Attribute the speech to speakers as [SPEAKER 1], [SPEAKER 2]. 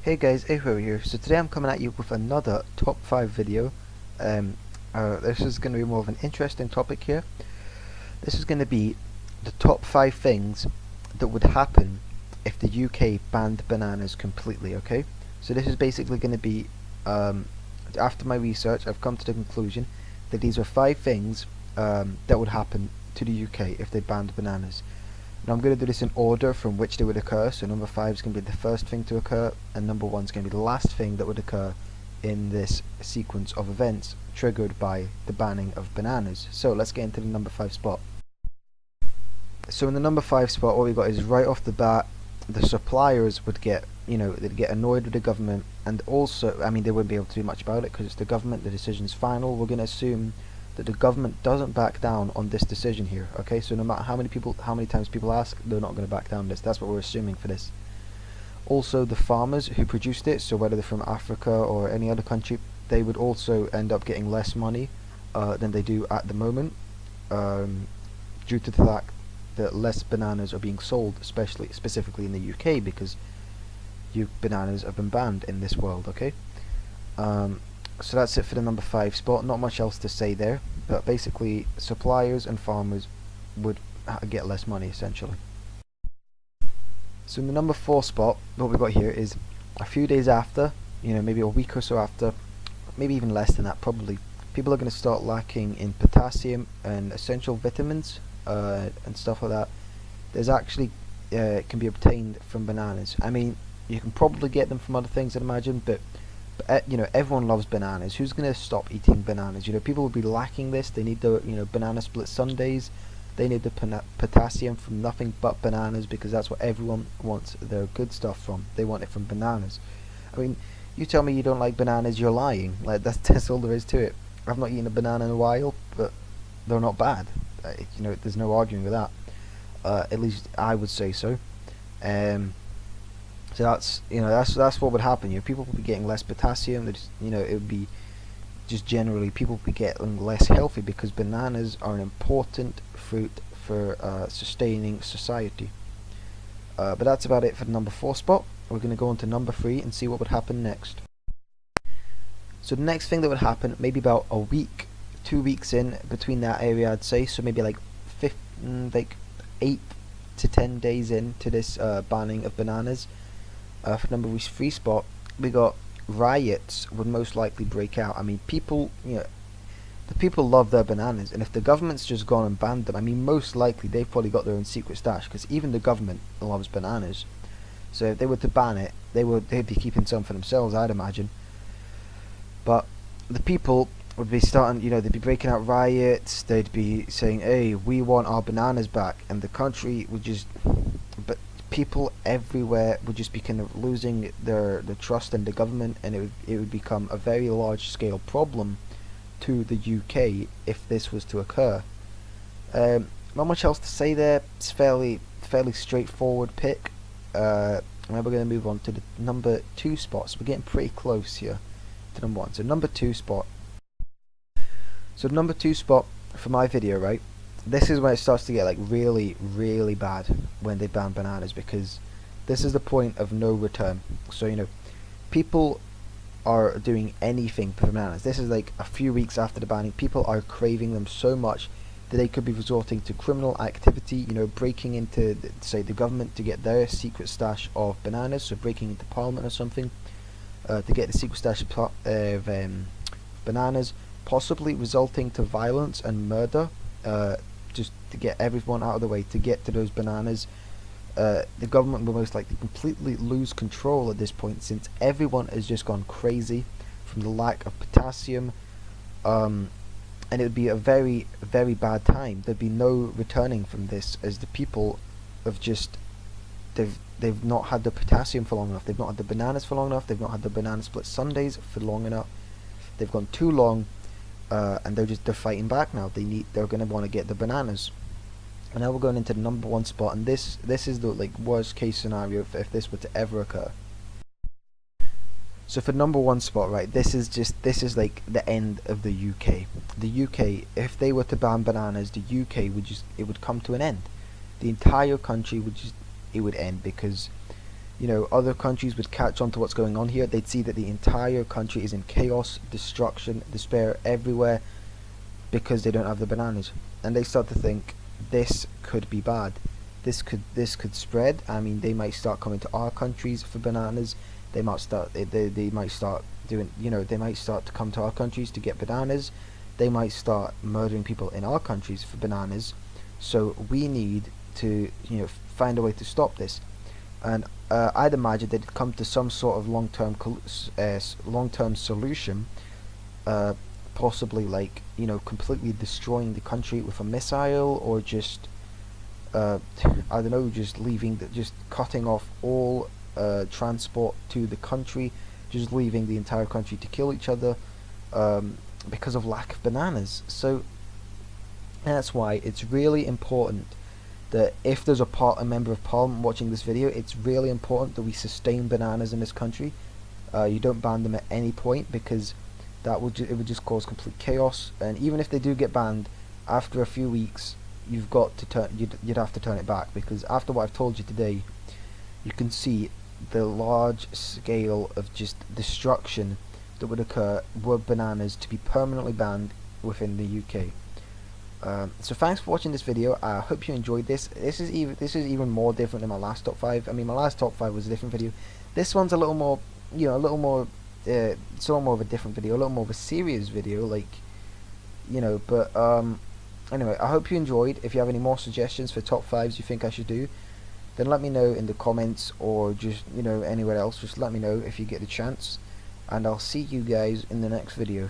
[SPEAKER 1] Hey guys, Aho here. So today I'm coming at you with another top 5 video. This is going to be more of an interesting topic here. This is going to be the top 5 things that would happen if the UK banned bananas completely, okay? So this is basically going to be, after my research, I've come to the conclusion that these are 5 things that would happen to the UK if they banned bananas. Now I'm going to do this in order from which they would occur, so number 5 is going to be the first thing to occur, and number 1 is going to be the last thing that would occur in this sequence of events triggered by the banning of bananas. So let's get into the number 5 spot. So in the number 5 spot, what we got is right off the bat, the suppliers would get, they'd get annoyed with the government, and also, they wouldn't be able to do much about it because it's the government, the decision's final. We're going to assume that the government doesn't back down on this decision here, okay? So no matter how many times people ask, they're not going to back down on this. That's what we're assuming for this. Also, the farmers who produced it, so whether they're from Africa or any other country, they would also end up getting less money than they do at the moment, due to the fact that less bananas are being sold, specifically in the UK, because bananas have been banned in this world, okay? So that's it for the number 5 spot. Not much else to say there, but basically suppliers and farmers would get less money essentially. So in the number 4 spot, what we've got here is a few days after, maybe a week or so after, maybe even less than that probably, people are going to start lacking in potassium and essential vitamins and stuff like that. There's actually can be obtained from bananas. You can probably get them from other things, I'd imagine, but everyone loves bananas. Who's going to stop eating bananas? People will be lacking this. They need the banana split sundaes. They need the potassium from nothing but bananas, because that's what everyone wants their good stuff from. They want it from bananas. You tell me you don't like bananas, you're lying. Like that's all there is to it. I've not eaten a banana in a while, but they're not bad. There's no arguing with that. At least I would say so. So that's what would happen. People would be getting less potassium. It would be just generally people would be getting less healthy, because bananas are an important fruit for sustaining society. But that's about it for the number 4 spot. We're going to go on to number 3 and see what would happen next. So the next thing that would happen, maybe about a week, 2 weeks in between that area, I'd say. So maybe like 8 to 10 days into this banning of bananas. For number 3 spot, we got riots would most likely break out. People, the people love their bananas, and if the government's just gone and banned them, most likely they've probably got their own secret stash, because even the government loves bananas. So if they were to ban it, they'd be keeping some for themselves, I'd imagine. But the people would be starting, they'd be breaking out riots. They'd be saying, "Hey, we want our bananas back," and the country would just, people everywhere would just be kind of losing their trust in the government, and it would become a very large scale problem to the UK if this was to occur. Not much else to say there. It's fairly straightforward pick. Now we're going to move on to the number 2 spots. We're getting pretty close here to number 1. So number 2 spot. So number 2 spot for my video, right? This is when it starts to get like really, really bad, when they ban bananas, because this is the point of no return. So people are doing anything for bananas. This is like a few weeks after the banning. People are craving them so much that they could be resorting to criminal activity, breaking into say the government to get their secret stash of bananas, so breaking into parliament or something to get the secret stash of bananas, possibly resulting to violence and murder, just to get everyone out of the way to get to those bananas. The government will most likely completely lose control at this point, since everyone has just gone crazy from the lack of potassium, and it would be a very, very bad time. There'd be no returning from this, as the people have just they've not had the potassium for long enough. They've not had the bananas for long enough. They've not had the banana split sundaes for long enough. They've gone too long. And they're fighting back now. They're going to want to get the bananas. And now we're going into the number 1 spot, and this is the worst case scenario if this were to ever occur. So for number 1 spot, right, this is like the end of the UK. The UK, if they were to ban bananas, the UK would come to an end. The entire country would end, because other countries would catch on to what's going on here. They'd see that the entire country is in chaos, destruction, despair everywhere because they don't have the bananas, and they start to think this could be bad. This could spread. I mean, they might start coming to our countries for bananas. They might start they might start doing they might start to come to our countries to get bananas. They might start murdering people in our countries for bananas. So we need to find a way to stop this. And I'd imagine they'd come to some sort of long-term solution, possibly like completely destroying the country with a missile, or just I don't know, just cutting off all transport to the country, just leaving the entire country to kill each other because of lack of bananas. So that's why it's really important that if there's a member of parliament watching this video, it's really important that we sustain bananas in this country. You don't ban them at any point, because it would just cause complete chaos. And even if they do get banned, after a few weeks, you'd have to turn it back, because after what I've told you today, you can see the large scale of just destruction that would occur were bananas to be permanently banned within the UK. So thanks for watching this video. I hope you enjoyed this. This is even more different than my last top 5. I mean, my last top 5 was a different video. This one's a little more, it's a little more of a different video, a little more of a serious video, but anyway, I hope you enjoyed. If you have any more suggestions for top 5s you think I should do, then let me know in the comments, or just anywhere else. Just let me know if you get the chance, and I'll see you guys in the next video.